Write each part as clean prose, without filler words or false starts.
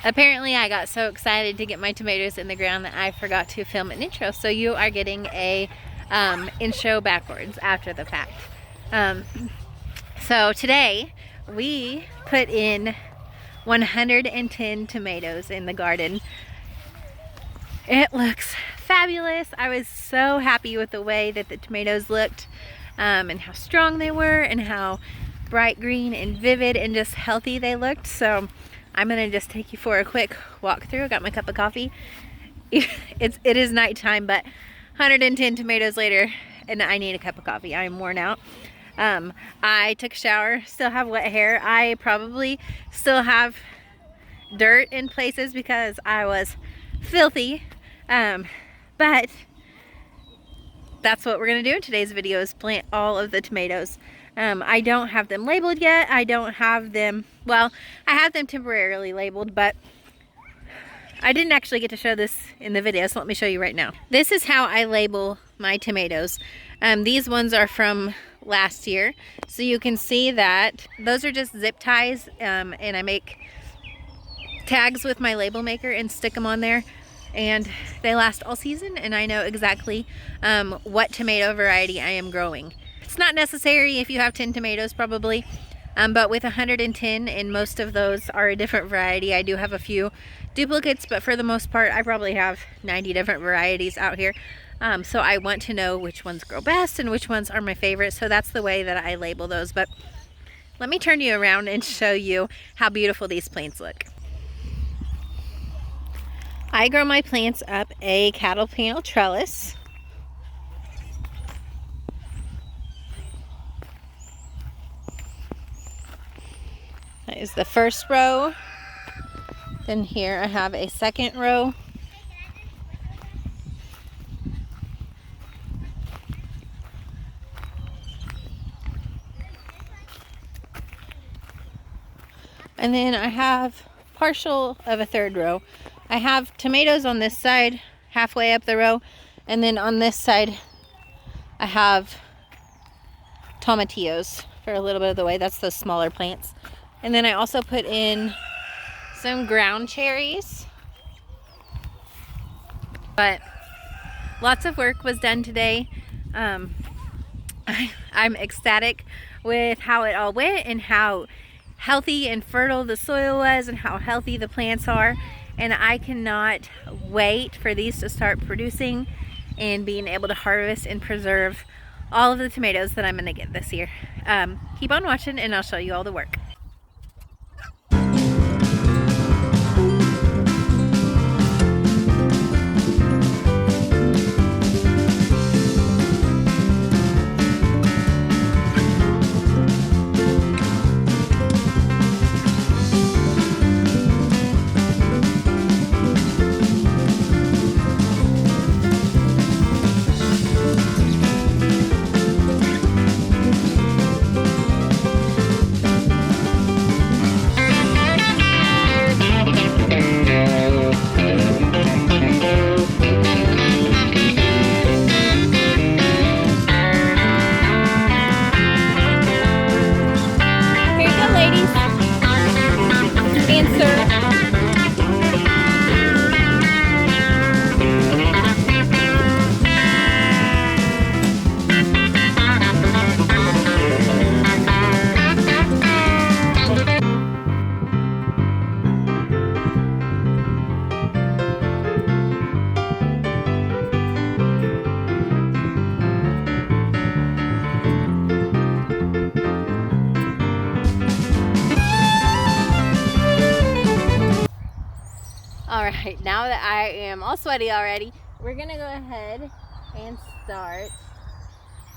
Apparently I got so excited to get my tomatoes in the ground that I forgot to film an intro. So you are getting a intro backwards after the fact. So today we put in 110 tomatoes in the garden. It looks fabulous. I was so happy with the way that the tomatoes looked and how strong they were and how bright green and vivid and just healthy they looked. So I'm gonna just take you for a quick walk through. I got my cup of coffee. It is nighttime, but 110 tomatoes later and I need a cup of coffee. I am worn out. I took a shower, still have wet hair. I probably still have dirt in places because I was filthy. But that's what we're gonna do in today's video, is plant all of the tomatoes. I don't have them labeled yet. I don't have them, well, I have them temporarily labeled, but I didn't actually get to show this in the video, so let me show you right now. This is how I label my tomatoes. These ones are from last year, so you can see that those are just zip ties, and I make tags with my label maker and stick them on there, and they last all season, and I know exactly what tomato variety I am growing. It's not necessary if you have 10 tomatoes probably, but with 110 and most of those are a different variety. I do have a few duplicates, but for the most part I probably have 90 different varieties out here. So I want to know which ones grow best and which ones are my favorite, so that's the way that I label those. But let me turn you around and show you how beautiful these plants look. I grow my plants up a cattle panel trellis. That is the first row. Then here I have a second row. And then I have partial of a third row. I have tomatoes on this side, halfway up the row, and then on this side I have tomatillos for a little bit of the way. That's those smaller plants. And then I also put in some ground cherries. But lots of work was done today. I'm ecstatic with how it all went and how healthy and fertile the soil was and how healthy the plants are. And I cannot wait for these to start producing and being able to harvest and preserve all of the tomatoes that I'm going to get this year. Keep on watching and I'll show you all the work. Alright, now that I am all sweaty already, we're gonna go ahead and start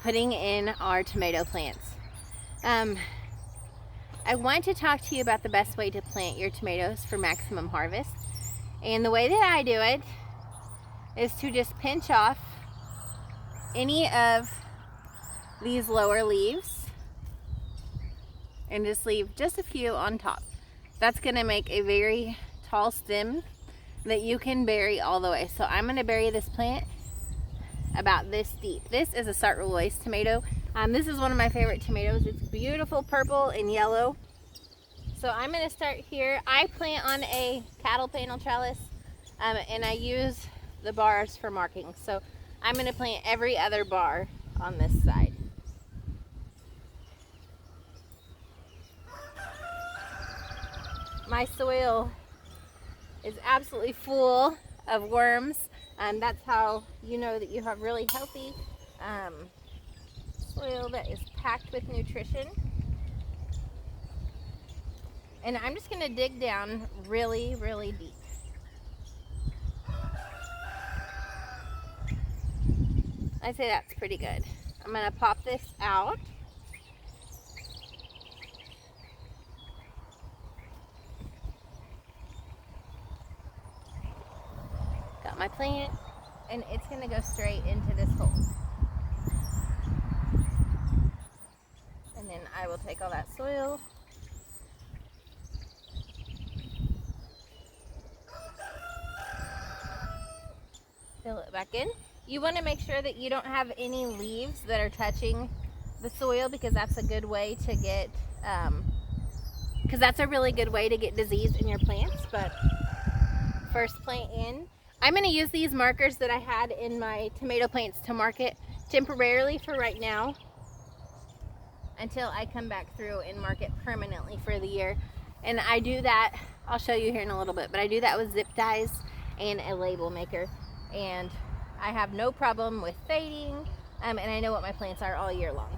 putting in our tomato plants. I want to talk to you about the best way to plant your tomatoes for maximum harvest. And the way that I do it is to just pinch off any of these lower leaves and just leave just a few on top. That's gonna make a very tall stem that you can bury all the way. So I'm going to bury this plant about this deep. This is a Sartre-Royce tomato. This is one of my favorite tomatoes. It's beautiful purple and yellow. So I'm going to start here. I plant on a cattle panel trellis, and I use the bars for marking. So I'm going to plant every other bar on this side. My soil is absolutely full of worms. That's how you know that you have really healthy soil that is packed with nutrition. And I'm just going to dig down really, really deep. I say that's pretty good. I'm going to pop this out. Got my plant, and it's going to go straight into this hole. And then I will take all that soil, fill it back in. You want to make sure that you don't have any leaves that are touching the soil, because that's a good way to get, that's a really good way to get disease in your plants. But first plant in. I'm going to use these markers that I had in my tomato plants to mark it temporarily for right now, until I come back through and mark it permanently for the year. And I do that, I'll show you here in a little bit, but I do that with zip ties and a label maker. And I have no problem with fading, and I know what my plants are all year long.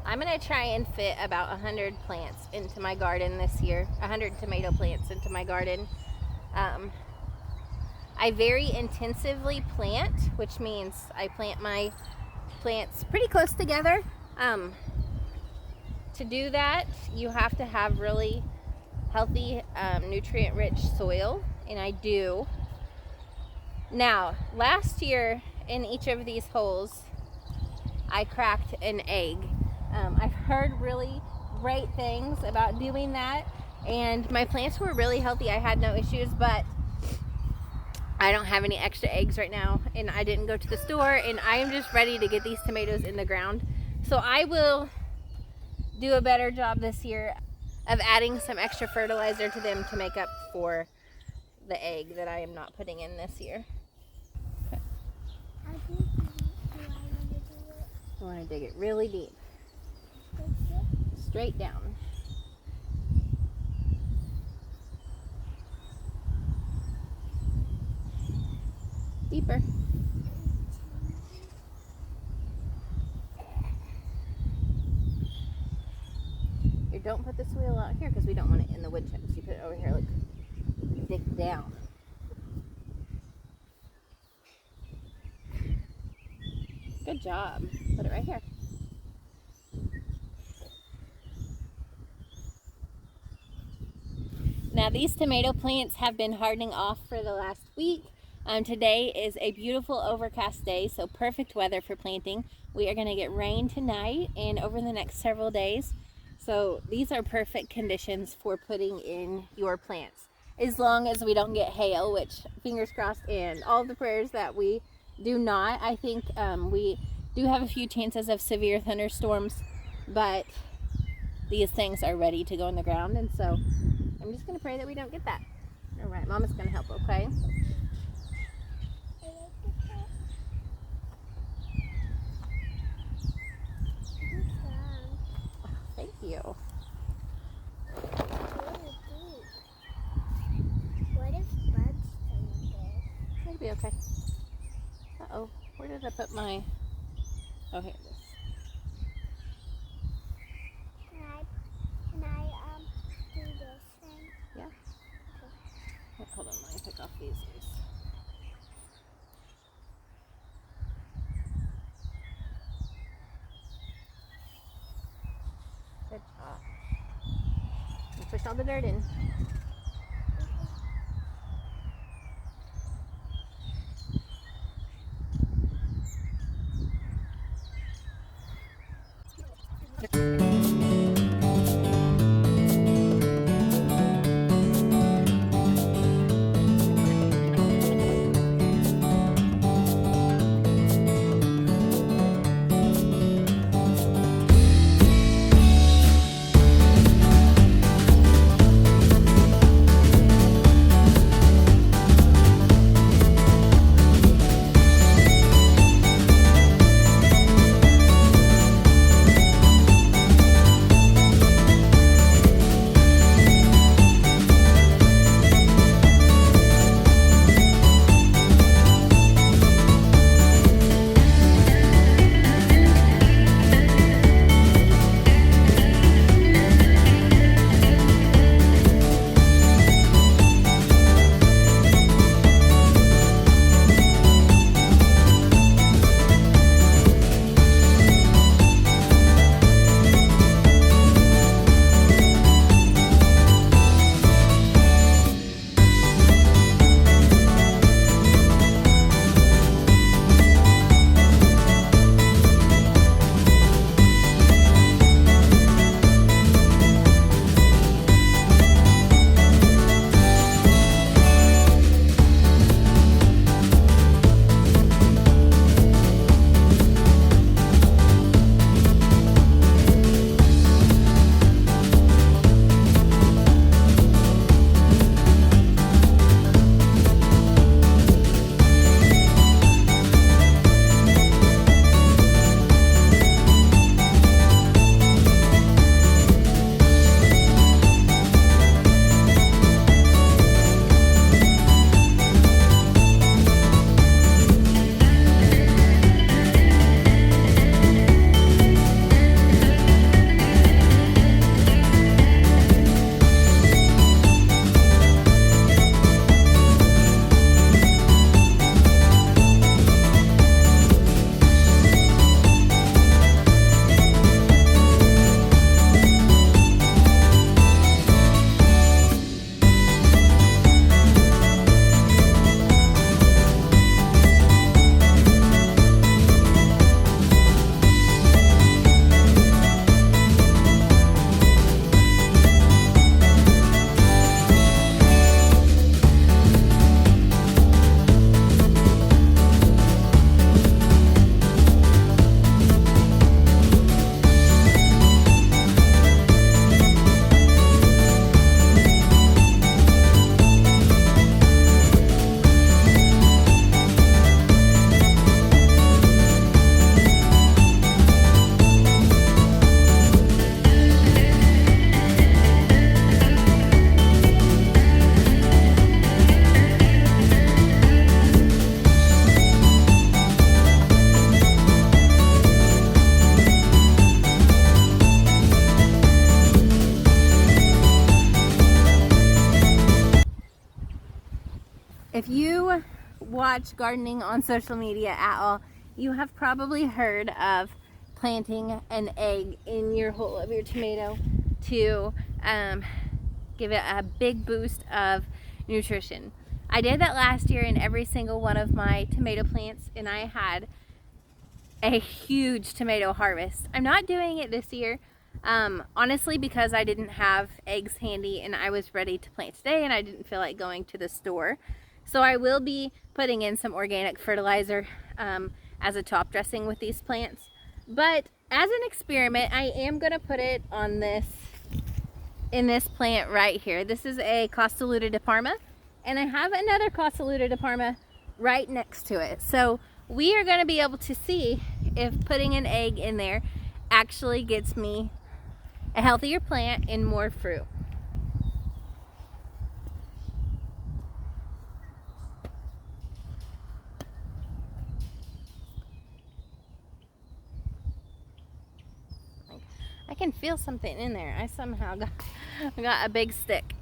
I'm going to try and fit about 100 plants into my garden this year, 100 tomato plants into my garden. I very intensively plant, which means I plant my plants pretty close together. To do that, you have to have really healthy, nutrient-rich soil, and I do. Now, last year in each of these holes, I cracked an egg. I've heard really great things about doing that, and my plants were really healthy. I had no issues, but I don't have any extra eggs right now, and I didn't go to the store, and I am just ready to get these tomatoes in the ground. So I will do a better job this year of adding some extra fertilizer to them to make up for the egg that I am not putting in this year. Okay. How deep do I want to do it? I want to dig it really deep. Straight down. Deeper. You don't put the soil out here because we don't want it in the wood chips. You put it over here, look. Dig down. Good job. Put it right here. Now these tomato plants have been hardening off for the last week. Today is a beautiful overcast day, so perfect weather for planting. We are going to get rain tonight and over the next several days. So these are perfect conditions for putting in your plants. As long as we don't get hail, which fingers crossed, and all the prayers that we do not. I think we do have a few chances of severe thunderstorms, but these things are ready to go in the ground, and so I'm just going to pray that we don't get that. All right, Mama's going to help, okay? Thank you. What if bugs come there? It'll be okay. Uh-oh, where did I put my... Oh, here it is. Can I do this thing? Yeah. Okay. Wait, hold on, let me pick off these leaves. Good job. And push all the dirt in. watch gardening on social media at all, you have probably heard of planting an egg in your hole of your tomato to give it a big boost of nutrition. I did that last year in every single one of my tomato plants, and I had a huge tomato harvest. I'm not doing it this year, honestly, because I didn't have eggs handy and I was ready to plant today and I didn't feel like going to the store. So I will be putting in some organic fertilizer as a top dressing with these plants. But as an experiment, I am going to put it on in this plant right here. This is a Costaluta de Parma, and I have another Costaluta de Parma right next to it. So we are going to be able to see if putting an egg in there actually gets me a healthier plant and more fruit. I can feel something in there. I somehow got a big stick.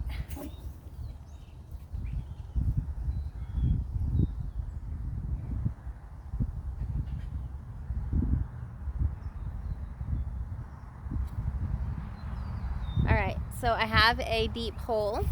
Alright, so I have a deep hole.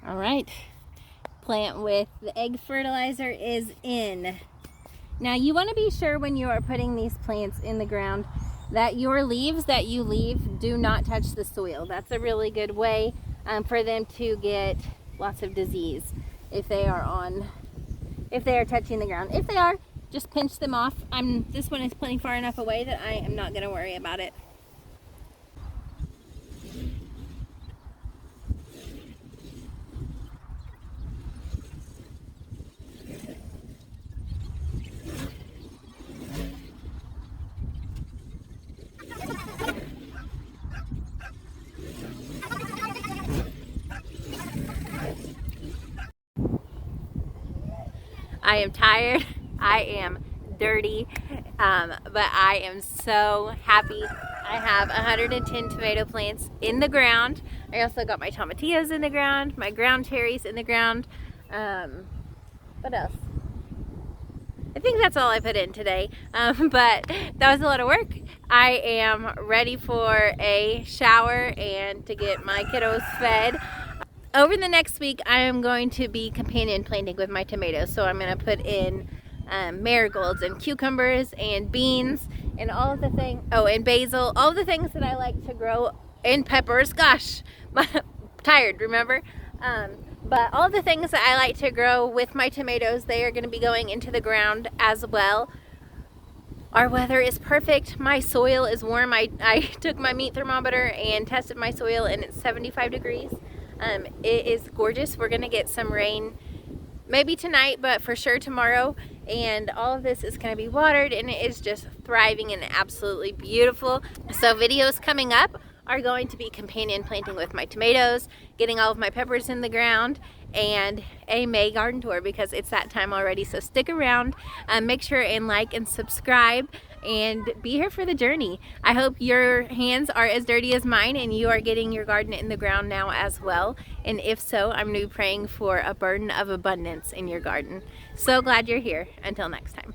All right, plant with the egg fertilizer is in. Now you want to be sure when you are putting these plants in the ground that your leaves that you leave do not touch the soil. That's a really good way for them to get lots of disease if they are touching the ground. If they are, just pinch them off. This one is planting far enough away that I am not going to worry about it. I am tired, I am dirty, but I am so happy. I have 110 tomato plants in the ground. I also got my tomatillos in the ground, my ground cherries in the ground. What else? I think that's all I put in today, but that was a lot of work. I am ready for a shower and to get my kiddos fed. Over the next week, I am going to be companion planting with my tomatoes. So I'm going to put in marigolds and cucumbers and beans and all of the things, and basil, all of the things that I like to grow, and peppers. Gosh, I'm tired, remember? But all the things that I like to grow with my tomatoes, they are going to be going into the ground as well. Our weather is perfect. My soil is warm. I took my meat thermometer and tested my soil, and it's 75 degrees. It is gorgeous. We're gonna get some rain maybe tonight, but for sure tomorrow, and all of this is going to be watered, and it is just thriving and absolutely beautiful. So videos coming up are going to be companion planting with my tomatoes, getting all of my peppers in the ground, and a May garden tour because it's that time already. So stick around, make sure and like and subscribe, and be here for the journey. I hope your hands are as dirty as mine and you are getting your garden in the ground now as well. And if so, I'm going to be praying for a burden of abundance in your garden. So glad you're here. Until next time.